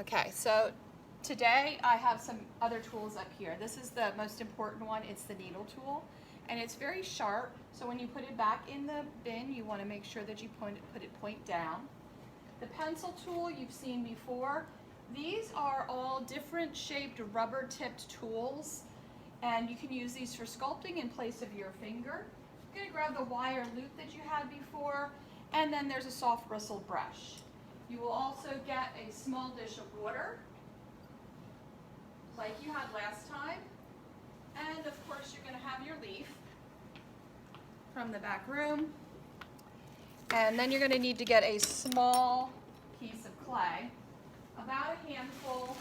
Okay, so today I have some other tools up here. This is the most important one. It's the needle tool, and it's very sharp, so when you put it back in the bin, you want to make sure that you put it point down. The pencil tool you've seen before. These are all different shaped rubber tipped tools, and you can use these for sculpting in place of your finger. You're going to grab the wire loop that you had before, and then there's a soft bristled brush. You will also get a small dish of water, like you had last time, and of course you're going to have your leaf from the back room, and then you're going to need to get a small piece of clay. About a handful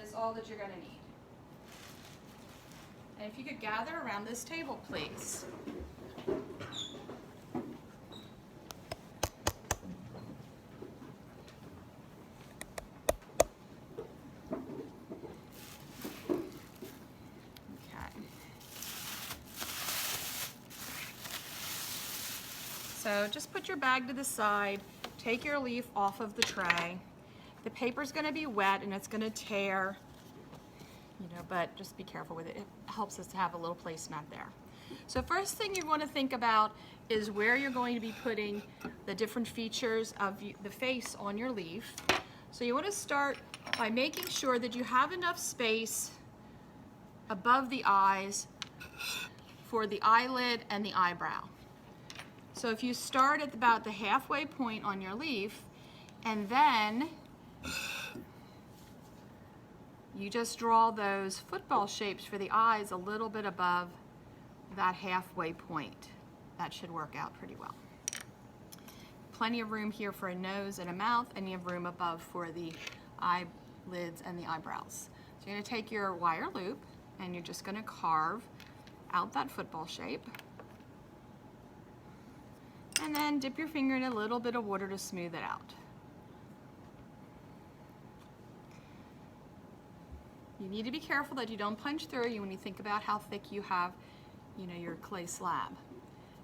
is all that you're going to need. And if you could gather around this table, please. So just put your bag to the side, take your leaf off of the tray. The paper's going to be wet and it's going to tear, but just be careful with it. It helps us to have a little placemat there. So first thing you want to think about is where you're going to be putting the different features of the face on your leaf. So you want to start by making sure that you have enough space above the eyes for the eyelid and the eyebrow. So if you start at about the halfway point on your leaf, and then you just draw those football shapes for the eyes a little bit above that halfway point. That should work out pretty well. Plenty of room here for a nose and a mouth, and you have room above for the eyelids and the eyebrows. So you're going to take your wire loop, and you're just going to carve out that football shape. And then dip your finger in a little bit of water to smooth it out. You need to be careful that you don't punch through when you think about how thick you have, your clay slab.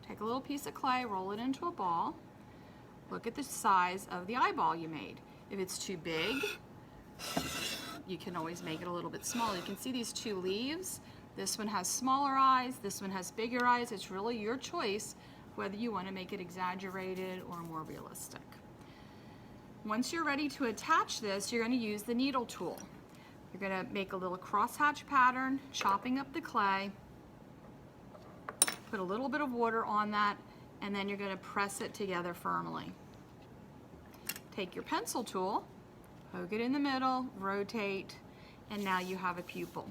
Take a little piece of clay, roll it into a ball. Look at the size of the eyeball you made. If it's too big, you can always make it a little bit smaller. You can see these two leaves. This one has smaller eyes, this one has bigger eyes. It's really your choice whether you want to make it exaggerated or more realistic. Once you're ready to attach this, you're going to use the needle tool. You're going to make a little crosshatch pattern, chopping up the clay, put a little bit of water on that, and then you're going to press it together firmly. Take your pencil tool, poke it in the middle, rotate, and now you have a pupil.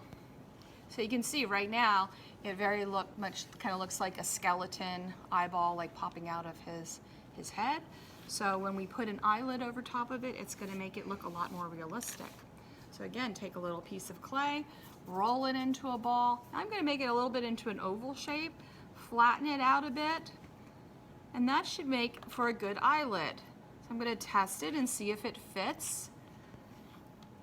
So you can see right now, it very much kind of looks like a skeleton eyeball, like popping out of his head. So when we put an eyelid over top of it, it's going to make it look a lot more realistic. So again, take a little piece of clay, roll it into a ball. I'm going to make it a little bit into an oval shape, flatten it out a bit, and that should make for a good eyelid. So I'm going to test it and see if it fits.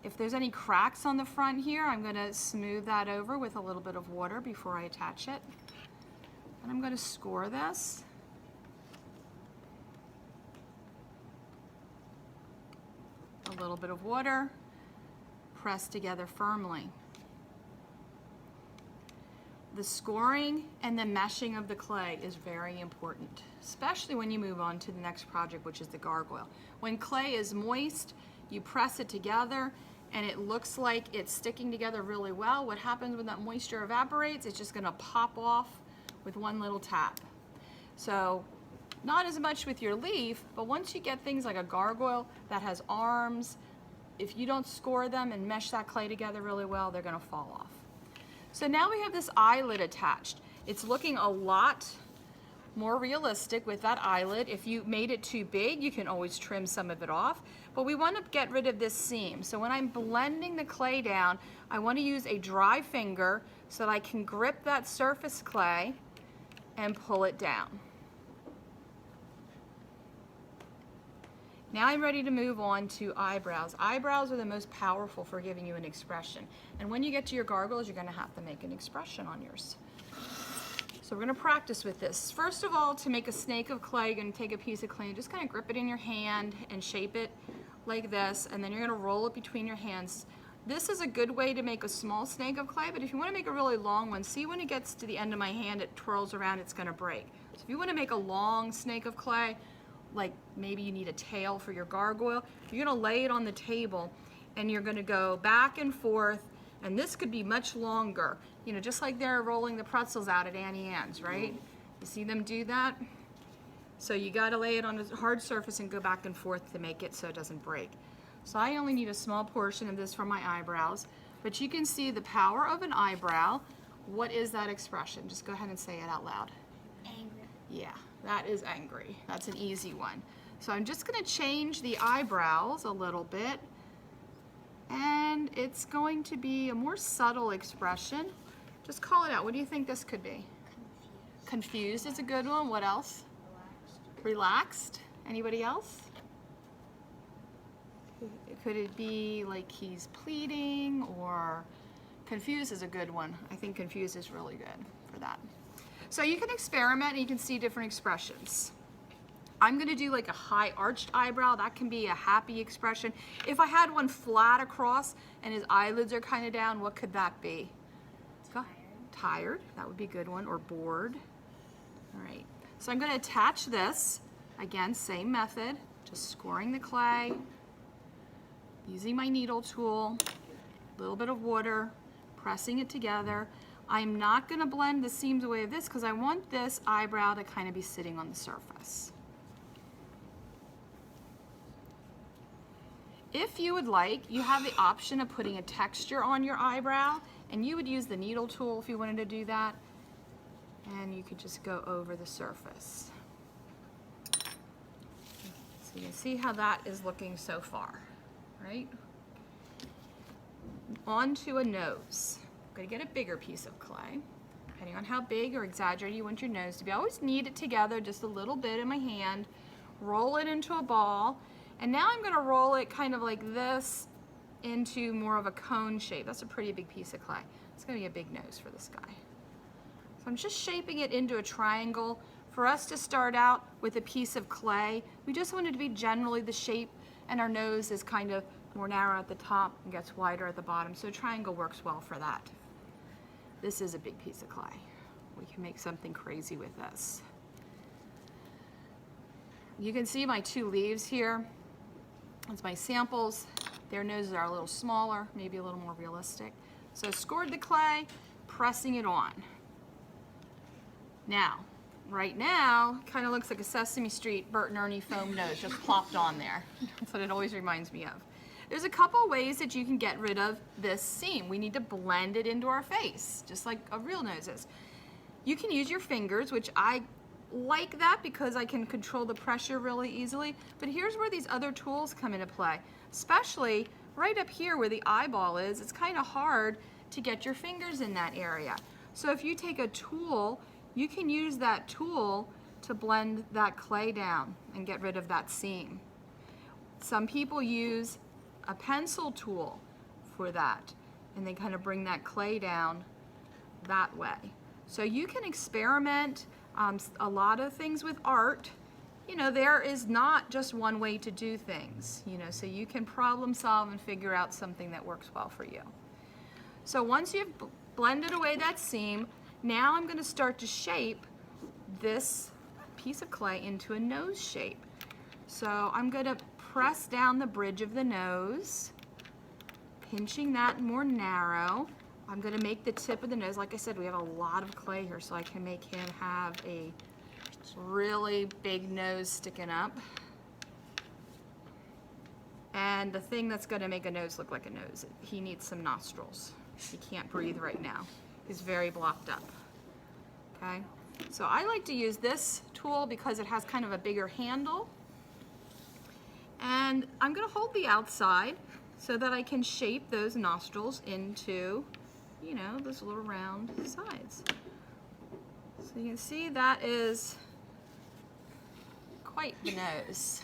If there's any cracks on the front here, I'm going to smooth that over with a little bit of water before I attach it. And I'm going to score this. A little bit of water, press together firmly. The scoring and the meshing of the clay is very important, especially when you move on to the next project, which is the gargoyle. When clay is moist, you press it together and it looks like it's sticking together really well. What happens when that moisture evaporates, it's just going to pop off with one little tap. So not as much with your leaf, but once you get things like a gargoyle that has arms, if you don't score them and mesh that clay together really well, they're going to fall off. So now we have this eyelid attached. It's looking a lot more realistic with that eyelid. If you made it too big, you can always trim some of it off, but we want to get rid of this seam. So when I'm blending the clay down, I want to use a dry finger so that I can grip that surface clay and pull it down. Now I'm ready to move on to eyebrows. Eyebrows are the most powerful for giving you an expression. And when you get to your gargoyles, you're going to have to make an expression on yours. So we're going to practice with this. First of all, to make a snake of clay, you're going to take a piece of clay and just kind of grip it in your hand and shape it like this, and then you're gonna roll it between your hands. This is a good way to make a small snake of clay, but if you wanna make a really long one, see when it gets to the end of my hand, it twirls around, it's gonna break. So if you wanna make a long snake of clay, like maybe you need a tail for your gargoyle, you're gonna lay it on the table and you're gonna go back and forth, and this could be much longer, you know, just like they're rolling the pretzels out at Auntie Anne's, right? You see them do that? So you gotta lay it on a hard surface and go back and forth to make it so it doesn't break. So I only need a small portion of this for my eyebrows, but you can see the power of an eyebrow. What is that expression? Just go ahead and say it out loud. Angry. Yeah, that is angry. That's an easy one. So I'm just gonna change the eyebrows a little bit, and it's going to be a more subtle expression. Just call it out. What do you think this could be? Confused. Confused is a good one. What else? Relaxed. Anybody else? Could it be like he's pleading, or confused is a good one. I think confused is really good for that. So you can experiment and you can see different expressions. I'm gonna do like a high arched eyebrow. That can be a happy expression. If I had one flat across and his eyelids are kind of down, what could that be? Tired. That would be a good one. Or bored. All right. So I'm gonna attach this. Again, same method. Just scoring the clay, using my needle tool, a little bit of water, pressing it together. I'm not gonna blend the seams away of this because I want this eyebrow to kind of be sitting on the surface. If you would like, you have the option of putting a texture on your eyebrow, and you would use the needle tool if you wanted to do that, and you could just go over the surface. So you can see how that is looking so far, right? Onto a nose. I'm gonna get a bigger piece of clay, depending on how big or exaggerated you want your nose to be. I always knead it together just a little bit in my hand, roll it into a ball, and now I'm gonna roll it kind of like this into more of a cone shape. That's a pretty big piece of clay. It's gonna be a big nose for this guy. So I'm just shaping it into a triangle. For us to start out with a piece of clay, we just want it to be generally the shape, and our nose is kind of more narrow at the top and gets wider at the bottom. So a triangle works well for that. This is a big piece of clay. We can make something crazy with this. You can see my two leaves here. That's my samples. Their noses are a little smaller, maybe a little more realistic. So scored the clay, pressing it on. Now, right now, kind of looks like a Sesame Street Bert and Ernie foam nose just plopped on there. That's what it always reminds me of. There's a couple ways that you can get rid of this seam. We need to blend it into our face, just like a real nose is. You can use your fingers, which I like that because I can control the pressure really easily, but here's where these other tools come into play. Especially right up here where the eyeball is, it's kind of hard to get your fingers in that area. So if you take a tool, you can use that tool to blend that clay down and get rid of that seam. Some people use a pencil tool for that, and they kind of bring that clay down that way. So you can experiment a lot of things with art. You know, there is not just one way to do things, you know, so you can problem solve and figure out something that works well for you. So once you've blended away that seam, now I'm going to start to shape this piece of clay into a nose shape. So I'm going to press down the bridge of the nose, pinching that more narrow. I'm going to make the tip of the nose, like I said, we have a lot of clay here, so I can make him have a really big nose sticking up. And the thing that's going to make a nose look like a nose, he needs some nostrils. He can't breathe right now. He's very blocked up. Okay? So I like to use this tool because it has kind of a bigger handle. And I'm going to hold the outside so that I can shape those nostrils into, you know, those little round sides. So you can see that is quite the nose.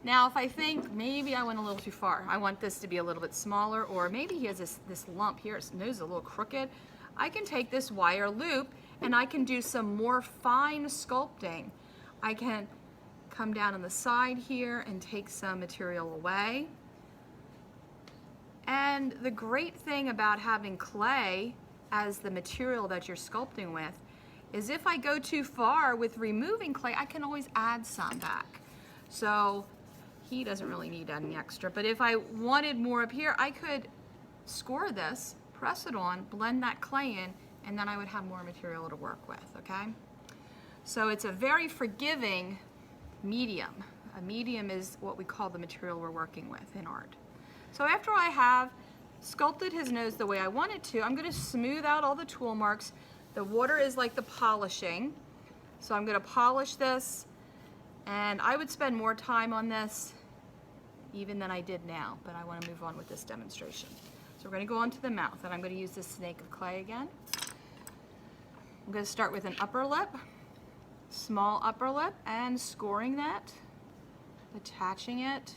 Now if I think maybe I went a little too far, I want this to be a little bit smaller, or maybe he has this lump here, his nose is a little crooked, I can take this wire loop and I can do some more fine sculpting. I can come down on the side here and take some material away. And the great thing about having clay as the material that you're sculpting with is if I go too far with removing clay, I can always add some back. So he doesn't really need any extra, but if I wanted more up here, I could score this, press it on, blend that clay in, and then I would have more material to work with, okay? So it's a very forgiving medium. A medium is what we call the material we're working with in art. So after I have sculpted his nose the way I want it to, I'm going to smooth out all the tool marks. The water is like the polishing. So I'm going to polish this, and I would spend more time on this even than I did now, but I want to move on with this demonstration. So we're going to go on to the mouth, and I'm going to use this snake of clay again. I'm going to start with an upper lip, small upper lip, and scoring that, attaching it.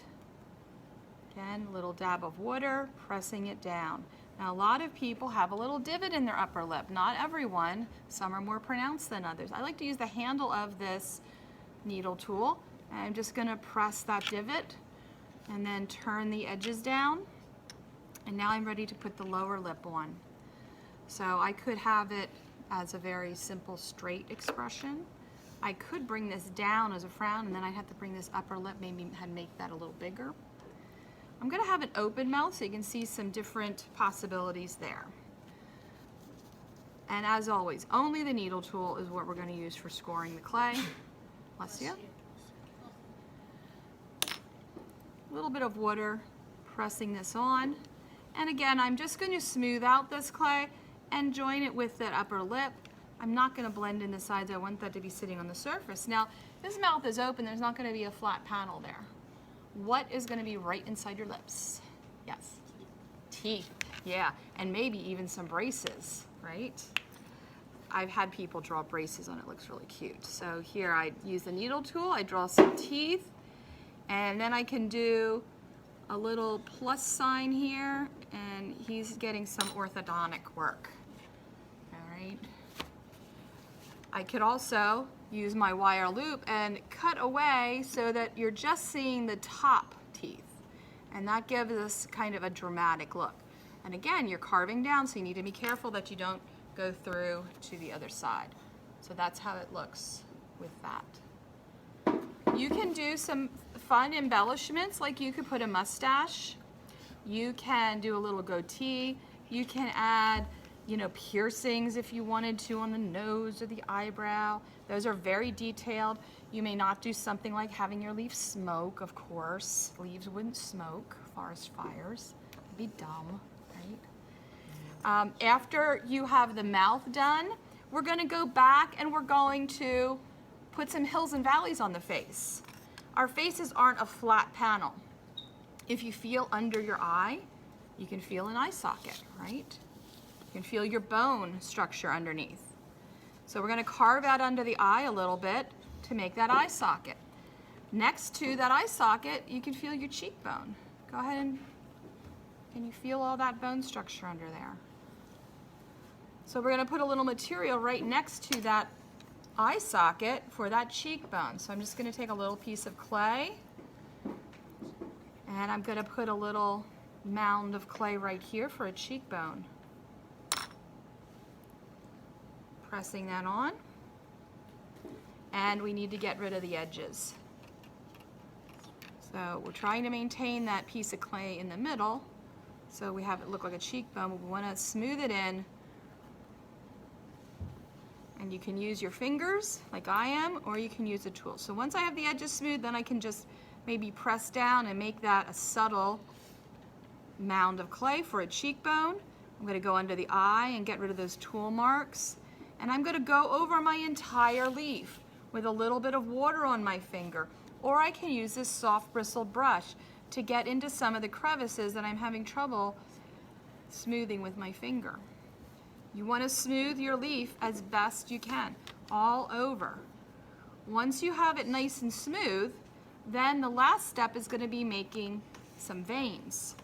Again, a little dab of water, pressing it down. Now, a lot of people have a little divot in their upper lip. Not everyone. Some are more pronounced than others. I like to use the handle of this needle tool. I'm just going to press that divot and then turn the edges down. And now I'm ready to put the lower lip on. So I could have it as a very simple straight expression. I could bring this down as a frown, and then I'd have to bring this upper lip, maybe make that a little bigger. I'm going to have an open mouth so you can see some different possibilities there. And as always, only the needle tool is what we're going to use for scoring the clay. Bless you. A little bit of water, pressing this on. And again, I'm just going to smooth out this clay and join it with that upper lip. I'm not going to blend in the sides. I want that to be sitting on the surface. Now, this mouth is open. There's not going to be a flat panel there. What is going to be right inside your lips? Yes. Teeth. Yeah. And maybe even some braces, right? I've had people draw braces on it. It looks really cute. So here I use the needle tool. I draw some teeth. And then I can do a little plus sign here. And he's getting some orthodontic work. All right. I could also use my wire loop and cut away so that you're just seeing the top teeth. And that gives us kind of a dramatic look. And again, you're carving down, so you need to be careful that you don't go through to the other side. So that's how it looks with that. You can do some fun embellishments, like you could put a mustache. You can do a little goatee. You can add, you know, piercings if you wanted to on the nose or the eyebrow. Those are very detailed. You may not do something like having your leaves smoke, of course. Leaves wouldn't smoke, forest fires. It'd be dumb, right? After you have the mouth done, we're gonna go back and we're going to put some hills and valleys on the face. Our faces aren't a flat panel. If you feel under your eye, you can feel an eye socket, right? You can feel your bone structure underneath. So we're going to carve out under the eye a little bit to make that eye socket. Next to that eye socket, you can feel your cheekbone. Go ahead and can you feel all that bone structure under there? So we're going to put a little material right next to that eye socket for that cheekbone. So I'm just going to take a little piece of clay, and I'm going to put a little mound of clay right here for a cheekbone. Pressing that on, and we need to get rid of the edges. So we're trying to maintain that piece of clay in the middle so we have it look like a cheekbone, but we want to smooth it in. And you can use your fingers like I am, or you can use a tool. So once I have the edges smooth, then I can just maybe press down and make that a subtle mound of clay for a cheekbone. I'm going to go under the eye and get rid of those tool marks. And I'm going to go over my entire leaf with a little bit of water on my finger. Or I can use this soft bristle brush to get into some of the crevices that I'm having trouble smoothing with my finger. You want to smooth your leaf as best you can, all over. Once you have it nice and smooth, then the last step is going to be making some veins.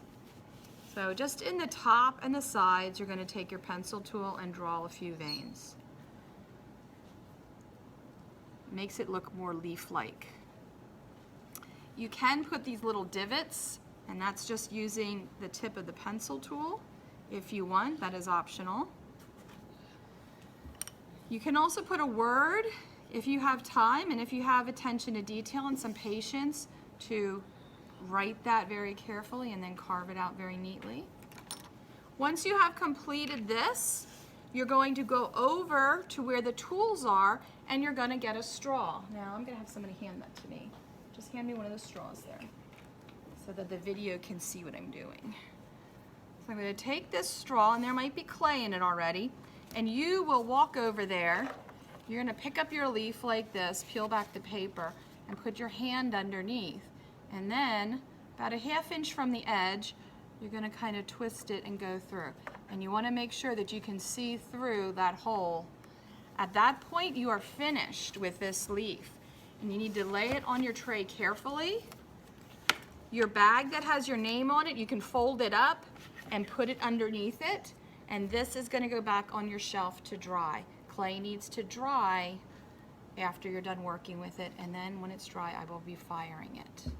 So just in the top and the sides, you're going to take your pencil tool and draw a few veins. Makes it look more leaf-like. You can put these little divots, and that's just using the tip of the pencil tool. If you want, that is optional. You can also put a word if you have time and if you have attention to detail and some patience to write that very carefully and then carve it out very neatly. Once you have completed this, you're going to go over to where the tools are and you're going to get a straw. Now I'm going to have somebody hand that to me. Just hand me one of the straws there so that the video can see what I'm doing. So I'm going to take this straw, and there might be clay in it already, and you will walk over there. You're going to pick up your leaf like this, peel back the paper, and put your hand underneath. And then about a ½ inch from the edge, you're going to kind of twist it and go through. And you want to make sure that you can see through that hole. At that point, you are finished with this leaf. And you need to lay it on your tray carefully. Your bag that has your name on it, you can fold it up and put it underneath it. And this is going to go back on your shelf to dry. Clay needs to dry after you're done working with it, and then when it's dry, I will be firing it.